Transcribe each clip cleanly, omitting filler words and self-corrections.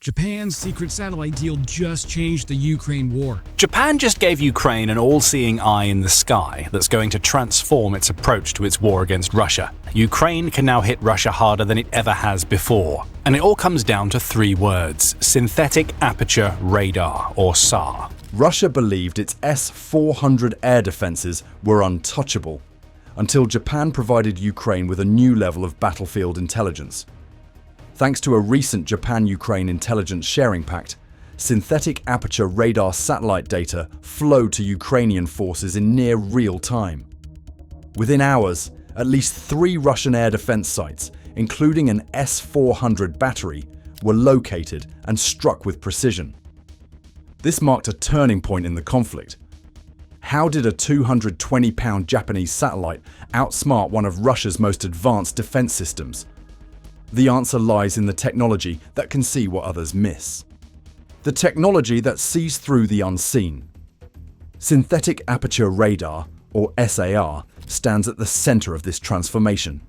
Japan's secret satellite deal just changed the Ukraine war. Japan just gave Ukraine an all-seeing eye in the sky that's going to transform its approach to its war against Russia. Ukraine can now hit Russia harder than it ever has before. And it all comes down to 3 words: synthetic aperture radar, or SAR. Russia believed its S-400 air defenses were untouchable, until Japan provided Ukraine with a new level of battlefield intelligence. Thanks to a recent Japan-Ukraine intelligence sharing pact, synthetic aperture radar satellite data flowed to Ukrainian forces in near real time. Within hours, at least 3 Russian air defense sites, including an S-400 battery, were located and struck with precision. This marked a turning point in the conflict. How did a 220-pound Japanese satellite outsmart one of Russia's most advanced defense systems? The answer lies in the technology that can see what others miss. The technology that sees through the unseen. Synthetic aperture radar, or SAR, stands at the center of this transformation.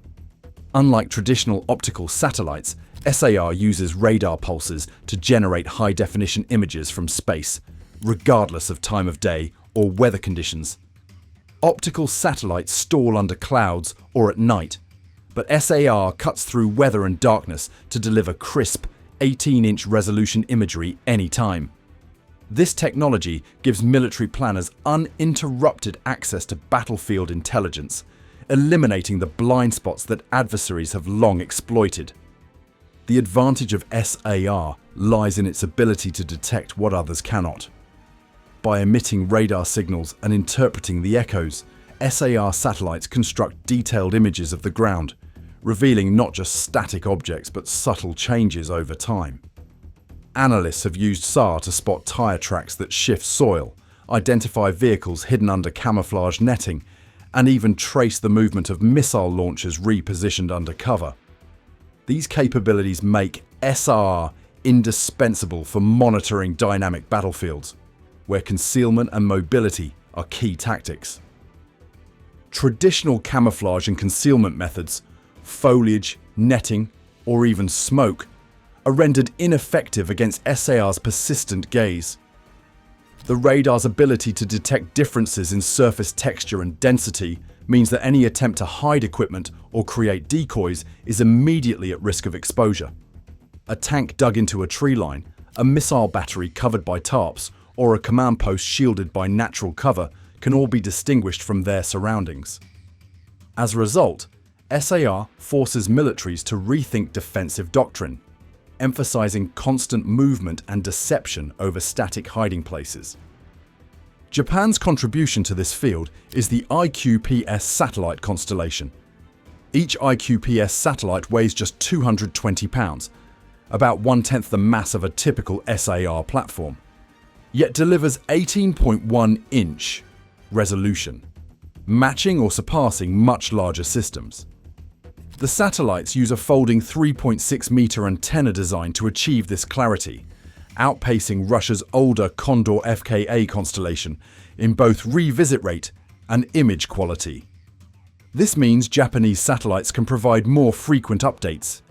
Unlike traditional optical satellites, SAR uses radar pulses to generate high-definition images from space, regardless of time of day or weather conditions. Optical satellites stall under clouds or at night, but SAR cuts through weather and darkness to deliver crisp, 18-inch resolution imagery anytime. This technology gives military planners uninterrupted access to battlefield intelligence, eliminating the blind spots that adversaries have long exploited. The advantage of SAR lies in its ability to detect what others cannot. By emitting radar signals and interpreting the echoes, SAR satellites construct detailed images of the ground, revealing not just static objects but subtle changes over time. Analysts have used SAR to spot tire tracks that shift soil, identify vehicles hidden under camouflage netting, and even trace the movement of missile launchers repositioned under cover. These capabilities make SAR indispensable for monitoring dynamic battlefields, where concealment and mobility are key tactics. Traditional camouflage and concealment methods, foliage, netting, or even smoke, are rendered ineffective against SAR's persistent gaze. The radar's ability to detect differences in surface texture and density means that any attempt to hide equipment or create decoys is immediately at risk of exposure. A tank dug into a tree line, a missile battery covered by tarps, or a command post shielded by natural cover can all be distinguished from their surroundings. As a result, SAR forces militaries to rethink defensive doctrine, emphasizing constant movement and deception over static hiding places. Japan's contribution to this field is the IQPS satellite constellation. Each IQPS satellite weighs just 220 pounds, about 1/10 the mass of a typical SAR platform, yet delivers 18.1-inch resolution, matching or surpassing much larger systems. The satellites use a folding 3.6-meter antenna design to achieve this clarity, outpacing Russia's older Condor FKA constellation in both revisit rate and image quality. This means Japanese satellites can provide more frequent updates,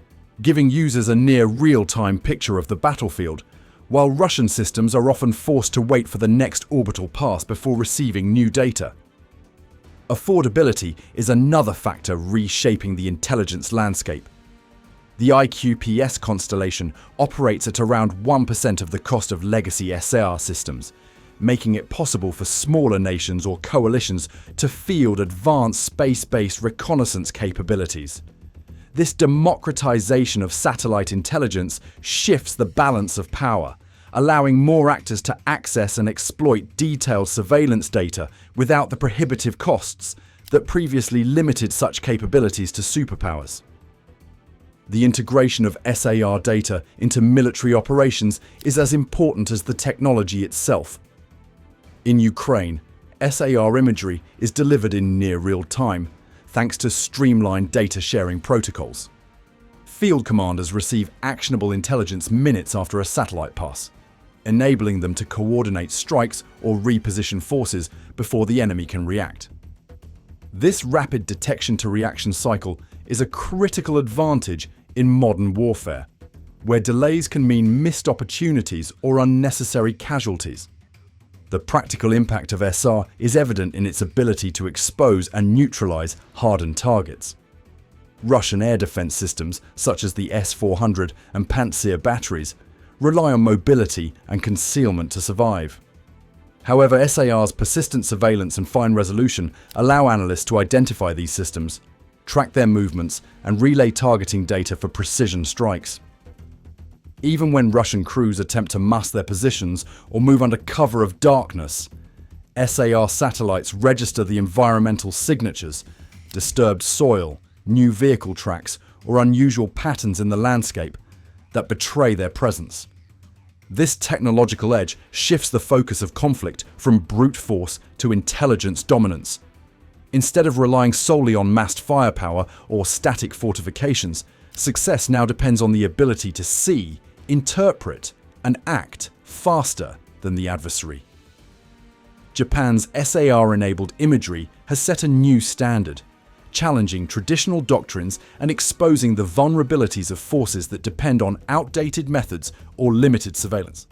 giving users a near real-time picture of the battlefield, while Russian systems are often forced to wait for the next orbital pass before receiving new data. Affordability is another factor reshaping the intelligence landscape. The IQPS constellation operates at around 1% of the cost of legacy SAR systems, making it possible for smaller nations or coalitions to field advanced space-based reconnaissance capabilities. This democratization of satellite intelligence shifts the balance of power, allowing more actors to access and exploit detailed surveillance data without the prohibitive costs that previously limited such capabilities to superpowers. The integration of SAR data into military operations is as important as the technology itself. In Ukraine, SAR imagery is delivered in near real time, thanks to streamlined data sharing protocols. Field commanders receive actionable intelligence minutes after a satellite pass, enabling them to coordinate strikes or reposition forces before the enemy can react. This rapid detection-to-reaction cycle is a critical advantage in modern warfare, where delays can mean missed opportunities or unnecessary casualties. The practical impact of SR is evident in its ability to expose and neutralize hardened targets. Russian air defense systems, such as the S-400 and Pantsir batteries, rely on mobility and concealment to survive. However, SAR's persistent surveillance and fine resolution allow analysts to identify these systems, track their movements, and relay targeting data for precision strikes. Even when Russian crews attempt to mask their positions or move under cover of darkness, SAR satellites register the environmental signatures, disturbed soil, new vehicle tracks, or unusual patterns in the landscape that betray their presence. This technological edge shifts the focus of conflict from brute force to intelligence dominance. Instead of relying solely on massed firepower or static fortifications, success now depends on the ability to see, interpret, and act faster than the adversary. Japan's SAR-enabled imagery has set a new standard, challenging traditional doctrines and exposing the vulnerabilities of forces that depend on outdated methods or limited surveillance.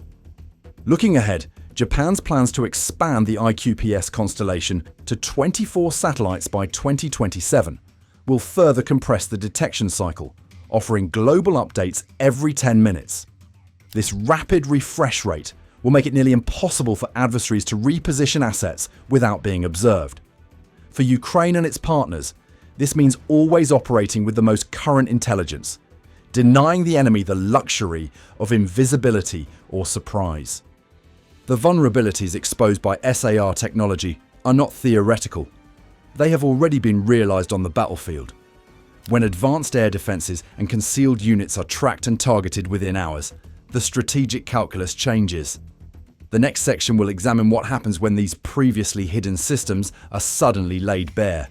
Looking ahead, Japan's plans to expand the IQPS constellation to 24 satellites by 2027 will further compress the detection cycle, offering global updates every 10 minutes. This rapid refresh rate will make it nearly impossible for adversaries to reposition assets without being observed. For Ukraine and its partners, this means always operating with the most current intelligence, denying the enemy the luxury of invisibility or surprise. The vulnerabilities exposed by SAR technology are not theoretical. They have already been realized on the battlefield. When advanced air defenses and concealed units are tracked and targeted within hours, the strategic calculus changes. The next section will examine what happens when these previously hidden systems are suddenly laid bare,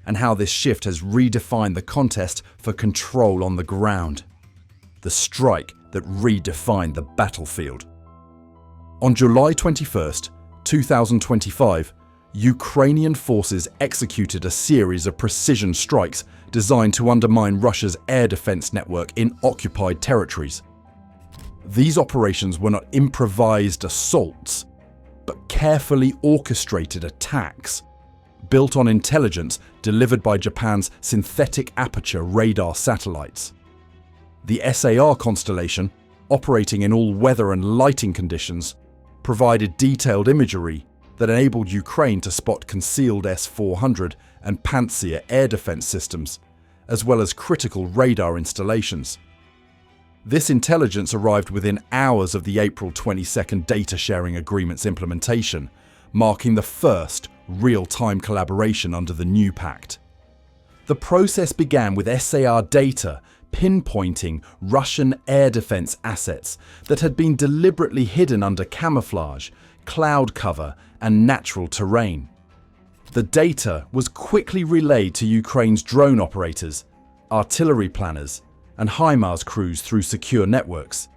and how this shift has redefined the contest for control on the ground. The strike that redefined the battlefield. On July 21st, 2025, Ukrainian forces executed a series of precision strikes designed to undermine Russia's air defense network in occupied territories. These operations were not improvised assaults, but carefully orchestrated attacks, built on intelligence delivered by Japan's synthetic Aperture radar satellites. The SAR constellation, operating in all weather and lighting conditions, provided detailed imagery that enabled Ukraine to spot concealed S-400 and Pantsir air defense systems, as well as critical radar installations. This intelligence arrived within hours of the April 22nd data sharing agreement's implementation, marking the first real-time collaboration under the new pact. The process began with SAR data pinpointing Russian air defense assets that had been deliberately hidden under camouflage, cloud cover, and natural terrain. The data was quickly relayed to Ukraine's drone operators, artillery planners, and HIMARS crews through secure networks.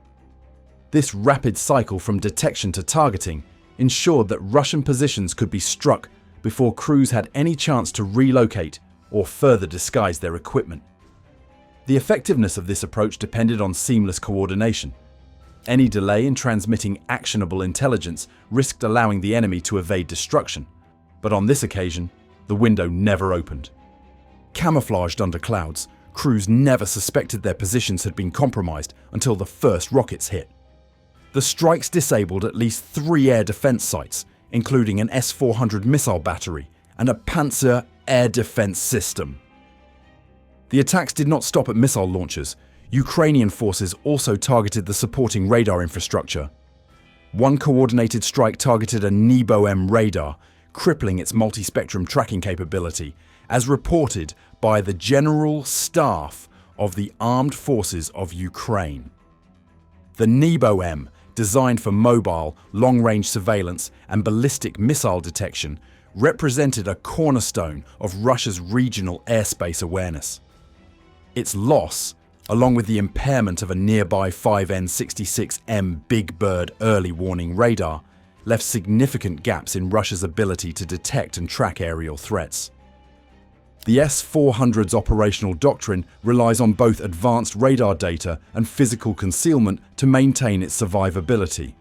This rapid cycle from detection to targeting ensured that Russian positions could be struck before crews had any chance to relocate or further disguise their equipment. The effectiveness of this approach depended on seamless coordination. Any delay in transmitting actionable intelligence risked allowing the enemy to evade destruction, but on this occasion, the window never opened. Camouflaged under clouds, crews never suspected their positions had been compromised until the first rockets hit. The strikes disabled at least 3 air defense sites, including an S-400 missile battery and a Pantsir air defense system. The attacks did not stop at missile launchers. Ukrainian forces also targeted the supporting radar infrastructure. One coordinated strike targeted a NEBO-M radar, crippling its multi-spectrum tracking capability, as reported by the General Staff of the Armed Forces of Ukraine. The NEBO-M, designed for mobile, long-range surveillance and ballistic missile detection, represented a cornerstone of Russia's regional airspace awareness. Its loss, along with the impairment of a nearby 5N66M Big Bird early warning radar, left significant gaps in Russia's ability to detect and track aerial threats. The S-400's operational doctrine relies on both advanced radar data and physical concealment to maintain its survivability.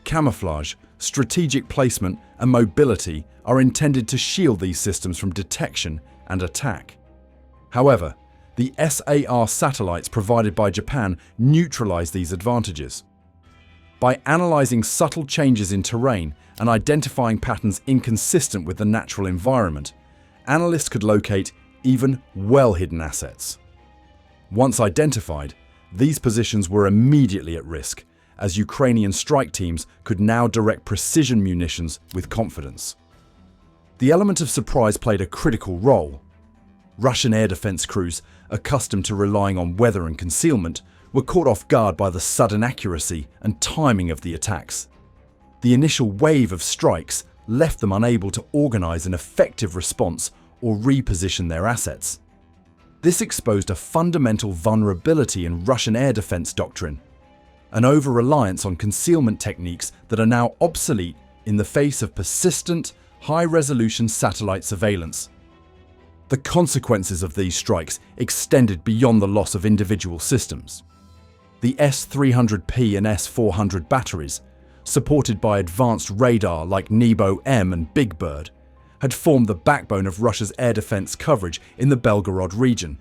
Camouflage, strategic placement, and mobility are intended to shield these systems from detection and attack. However, the SAR satellites provided by Japan neutralize these advantages. By analyzing subtle changes in terrain and identifying patterns inconsistent with the natural environment, analysts could locate even well-hidden assets. Once identified, these positions were immediately at risk, as Ukrainian strike teams could now direct precision munitions with confidence. The element of surprise played a critical role. Russian air defense crews, accustomed to relying on weather and concealment, were caught off guard by the sudden accuracy and timing of the attacks. The initial wave of strikes left them unable to organize an effective response or reposition their assets. This exposed a fundamental vulnerability in Russian air defense doctrine, an over-reliance on concealment techniques that are now obsolete in the face of persistent, high-resolution satellite surveillance. The consequences of these strikes extended beyond the loss of individual systems. The S-300P and S-400 batteries, supported by advanced radar like Nebo-M and Big Bird, had formed the backbone of Russia's air defense coverage in the Belgorod region.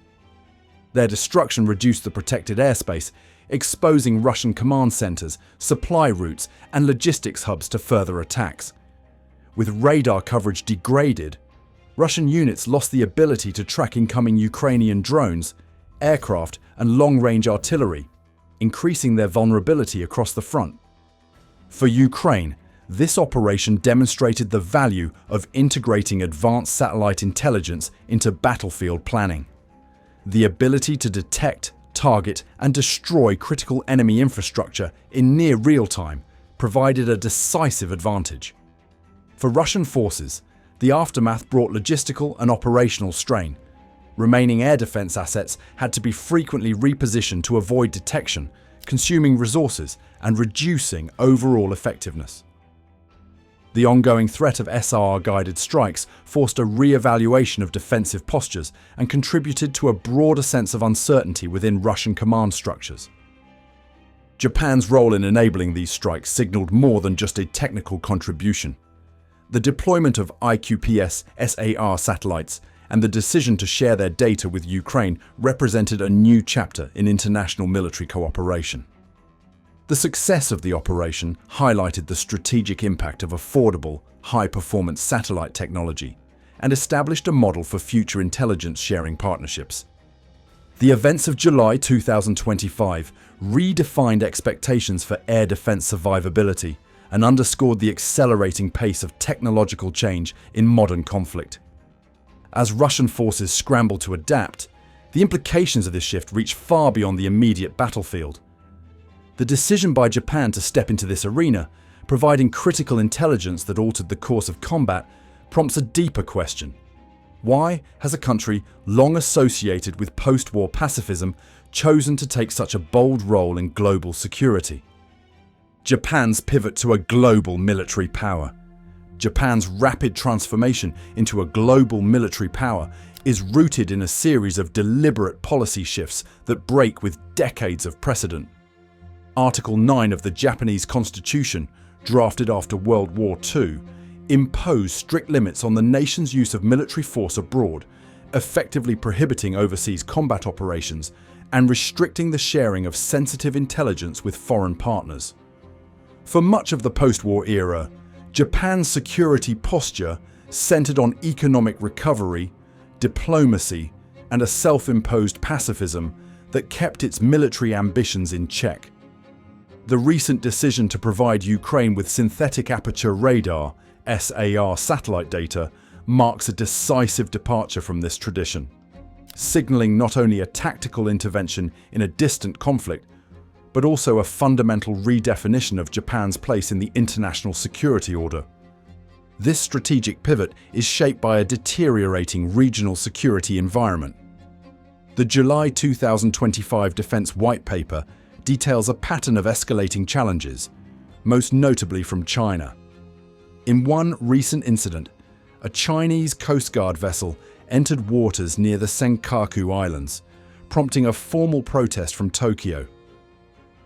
Their destruction reduced the protected airspace, exposing Russian command centers, supply routes, and logistics hubs to further attacks. With radar coverage degraded, Russian units lost the ability to track incoming Ukrainian drones, aircraft, and long-range artillery, increasing their vulnerability across the front. For Ukraine, this operation demonstrated the value of integrating advanced satellite intelligence into battlefield planning. The ability to detect, target, and destroy critical enemy infrastructure in near real time provided a decisive advantage. For Russian forces, the aftermath brought logistical and operational strain. Remaining air defense assets had to be frequently repositioned to avoid detection, consuming resources and reducing overall effectiveness. The ongoing threat of SAR-guided strikes forced a re-evaluation of defensive postures and contributed to a broader sense of uncertainty within Russian command structures. Japan's role in enabling these strikes signaled more than just a technical contribution. The deployment of IQPS SAR satellites and the decision to share their data with Ukraine represented a new chapter in international military cooperation. The success of the operation highlighted the strategic impact of affordable, high-performance satellite technology and established a model for future intelligence sharing partnerships. The events of July 2025 redefined expectations for air defense survivability and underscored the accelerating pace of technological change in modern conflict. As Russian forces scrambled to adapt, the implications of this shift reached far beyond the immediate battlefield. The decision by Japan to step into this arena, providing critical intelligence that altered the course of combat, prompts a deeper question. Why has a country long associated with post-war pacifism chosen to take such a bold role in global security? Japan's pivot to a global military power. Japan's rapid transformation into a global military power is rooted in a series of deliberate policy shifts that break with decades of precedent. Article 9 of the Japanese Constitution, drafted after World War II, imposed strict limits on the nation's use of military force abroad, effectively prohibiting overseas combat operations and restricting the sharing of sensitive intelligence with foreign partners. For much of the post-war era, Japan's security posture centered on economic recovery, diplomacy, and a self-imposed pacifism that kept its military ambitions in check. The recent decision to provide Ukraine with synthetic aperture radar, SAR satellite data, marks a decisive departure from this tradition, signaling not only a tactical intervention in a distant conflict, but also a fundamental redefinition of Japan's place in the international security order. This strategic pivot is shaped by a deteriorating regional security environment. The July 2025 Defense White Paper details a pattern of escalating challenges, most notably from China. In one recent incident, a Chinese Coast Guard vessel entered waters near the Senkaku Islands, prompting a formal protest from Tokyo.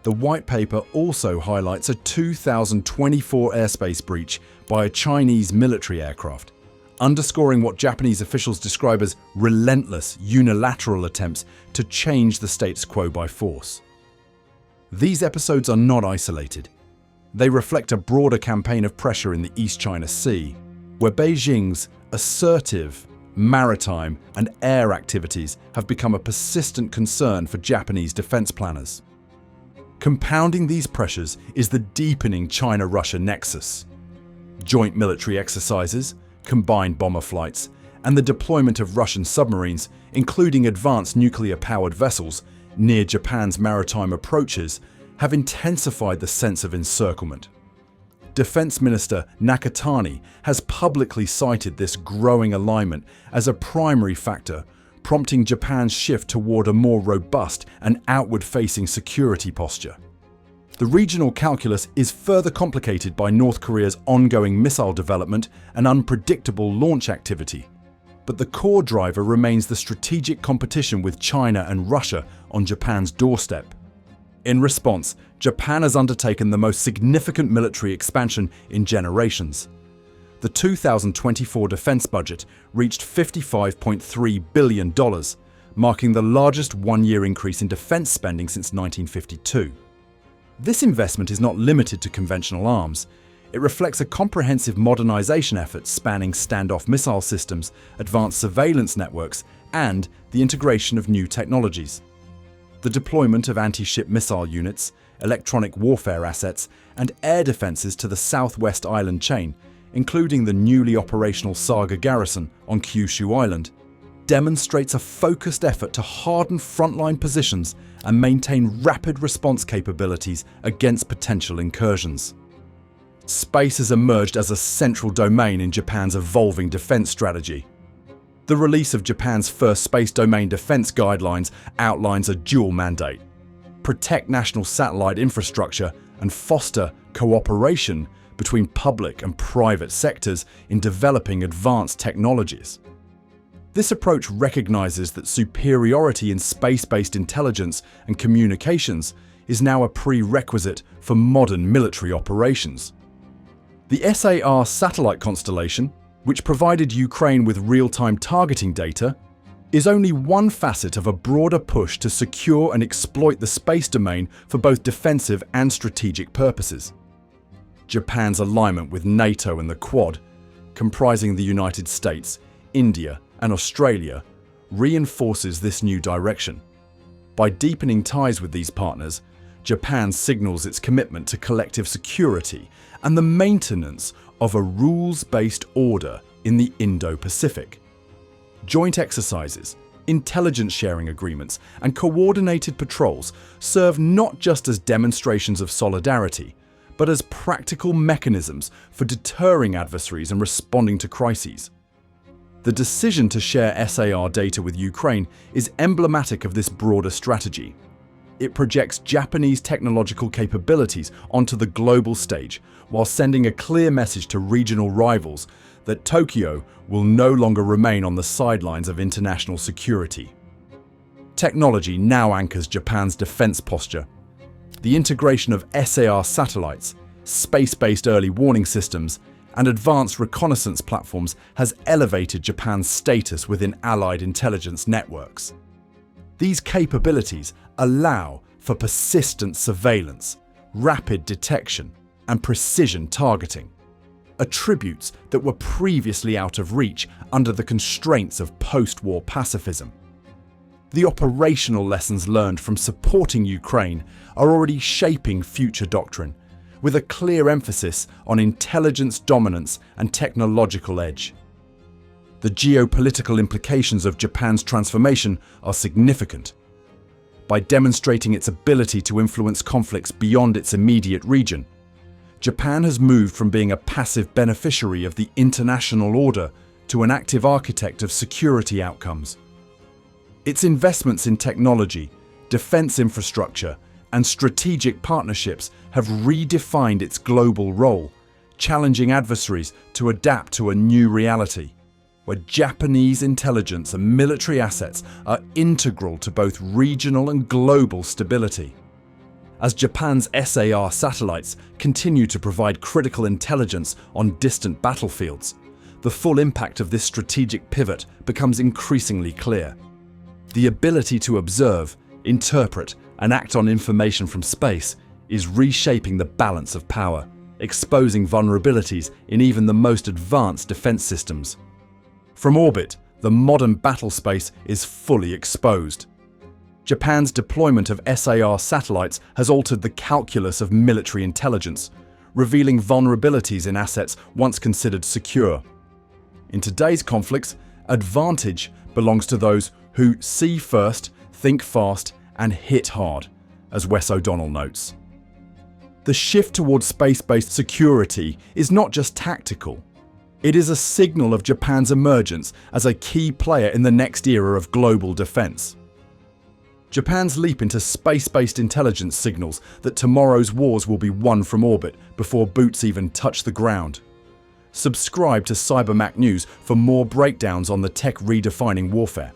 The white paper also highlights a 2024 airspace breach by a Chinese military aircraft, underscoring what Japanese officials describe as relentless, unilateral attempts to change the status quo by force. These episodes are not isolated. They reflect a broader campaign of pressure in the East China Sea, where Beijing's assertive maritime and air activities have become a persistent concern for Japanese defense planners. Compounding these pressures is the deepening China-Russia nexus. Joint military exercises, combined bomber flights, and the deployment of Russian submarines, including advanced nuclear-powered vessels, near Japan's maritime approaches, have intensified the sense of encirclement. Defense Minister Nakatani has publicly cited this growing alignment as a primary factor, prompting Japan's shift toward a more robust and outward-facing security posture. The regional calculus is further complicated by North Korea's ongoing missile development and unpredictable launch activity, but the core driver remains the strategic competition with China and Russia on Japan's doorstep. In response, Japan has undertaken the most significant military expansion in generations. The 2024 defense budget reached $55.3 billion, marking the largest one-year increase in defense spending since 1952. This investment is not limited to conventional arms. It reflects a comprehensive modernization effort spanning standoff missile systems, advanced surveillance networks, and the integration of new technologies. The deployment of anti-ship missile units, electronic warfare assets, and air defenses to the southwest island chain, including the newly operational Saga garrison on Kyushu Island, demonstrates a focused effort to harden frontline positions and maintain rapid response capabilities against potential incursions. Space has emerged as a central domain in Japan's evolving defense strategy. The release of Japan's first space domain defense guidelines outlines a dual mandate: protect national satellite infrastructure and foster cooperation between public and private sectors in developing advanced technologies. This approach recognizes that superiority in space-based intelligence and communications is now a prerequisite for modern military operations. The SAR satellite constellation, which provided Ukraine with real-time targeting data, is only one facet of a broader push to secure and exploit the space domain for both defensive and strategic purposes. Japan's alignment with NATO and the Quad, comprising the United States, India, and Australia, reinforces this new direction. By deepening ties with these partners, Japan signals its commitment to collective security and the maintenance of a rules-based order in the Indo-Pacific. Joint exercises, intelligence sharing agreements, and coordinated patrols serve not just as demonstrations of solidarity, but as practical mechanisms for deterring adversaries and responding to crises. The decision to share SAR data with Ukraine is emblematic of this broader strategy. It projects Japanese technological capabilities onto the global stage, while sending a clear message to regional rivals that Tokyo will no longer remain on the sidelines of international security. Technology now anchors Japan's defense posture. The integration of SAR satellites, space-based early warning systems, and advanced reconnaissance platforms has elevated Japan's status within allied intelligence networks. These capabilities allow for persistent surveillance, rapid detection, and precision targeting, attributes that were previously out of reach under the constraints of post-war pacifism. The operational lessons learned from supporting Ukraine are already shaping future doctrine, with a clear emphasis on intelligence dominance and technological edge. The geopolitical implications of Japan's transformation are significant. By demonstrating its ability to influence conflicts beyond its immediate region, Japan has moved from being a passive beneficiary of the international order to an active architect of security outcomes. Its investments in technology, defense infrastructure, and strategic partnerships have redefined its global role, challenging adversaries to adapt to a new reality, where Japanese intelligence and military assets are integral to both regional and global stability. As Japan's SAR satellites continue to provide critical intelligence on distant battlefields, the full impact of this strategic pivot becomes increasingly clear. The ability to observe, interpret, and act on information from space is reshaping the balance of power, exposing vulnerabilities in even the most advanced defense systems. From orbit, the modern battle space is fully exposed. Japan's deployment of SAR satellites has altered the calculus of military intelligence, revealing vulnerabilities in assets once considered secure. In today's conflicts, advantage belongs to those who see first, think fast, and hit hard, as Wes O'Donnell notes. The shift towards space-based security is not just tactical. It is a signal of Japan's emergence as a key player in the next era of global defense. Japan's leap into space-based intelligence signals that tomorrow's wars will be won from orbit before boots even touch the ground. Subscribe to CyberMac News for more breakdowns on the tech redefining warfare.